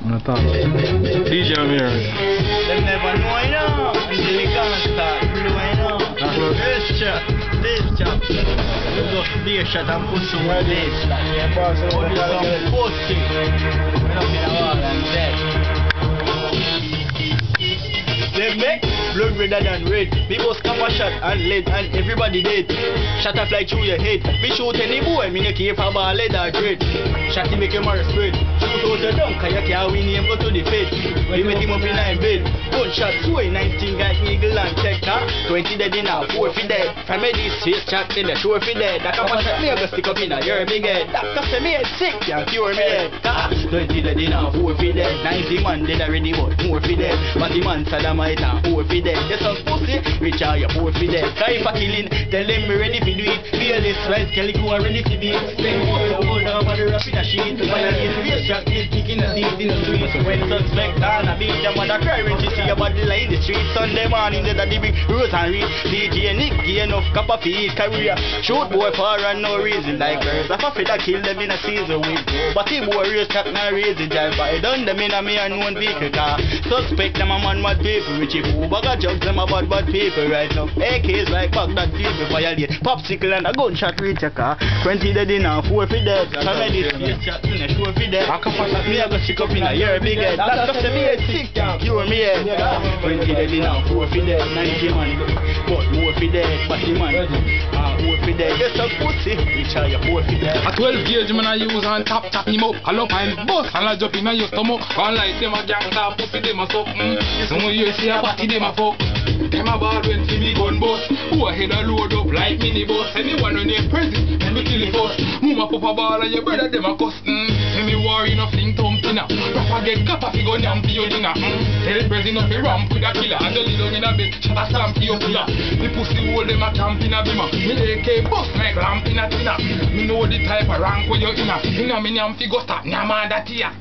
No talk. DJ Amir. Them never know, you know. Until we can't start blowing, you know. This shot. You just be a shot and put some this. Only some pussy. We don't get a wall and dead. They make blood redder than red. People scam a shot and lead and everybody dead. Shot a fly through your head. Me shoot any boy, me no care if a ball lead or dread. Shot him make him more spread. Shoot out your dunk, cause you can't win him, go to the fed. We met him up in a bed. Gunshot sway, 19 guys eagle and check, huh? 20 dead in a 4 fi dead. From me this face chat in the sure fi dead. That come a shot me a go stick up in a your big head. Doctor say me head sick, can't cure me head. 20 dead in a 4 fi dead. 90 man dead already but more fi dead. But the man Saddamite and 4 fi dead. There's some pussy, rich are your 4 fi dead. Cause if I killing, tell them me ready fi do it. Feel this right, Kelly go and ready fi do it. Then go down by the rap in a sheet. When I get face shot, get kicking the seat in the streets. When suspect on a beat, them mother cry when she see your body like the street. Sunday morning, there's a big rose and read. DJ Nick, gain enough cup of feed career. Shoot boy for and no reason like girls. If I feel I kill them in a season week. But if boy race track now raise the drive by. Done them in a me unknown vehicle car. Suspect them a man mad people. Richie Foo, bag of jugs them a bad people right now. AKs like Baghdad people violate. Popsicle and a gunshot reach a car. 20 dead in a 4 fi dead. Comedy space chat in a sure fi dead. Me a go stick up in a year big head. That stuff say me head sick, cure me head. 20 dead in a 4 fi dead. 90 man, but more fi dead. But the man, 4 fi dead. Yes a pussy, which are your 4 fi dead. A 12 gauge man I use and tap him up. I love and bust and I jump in your stomach. One like them a gangsta pussy them a suck. Some of you see a party them a fuck. Them a ball when see me gun bust. Who a head a load up like minibus. Anyone on your present, and we kill it first. Mama pop a ball and your brother them a cuss. Tell me worry no fling thump dinner. Papa get copper fi gun yam for your dinner. Tell president no fi ramp with a killer. And the little in a bed, shut a stamp for your killer. The pussy hold them a camp in a bimmer. Me AK bust like lamp in a tinner. Me know the type of rank where you inna. Inna me nyam fi go stop, nyama that here.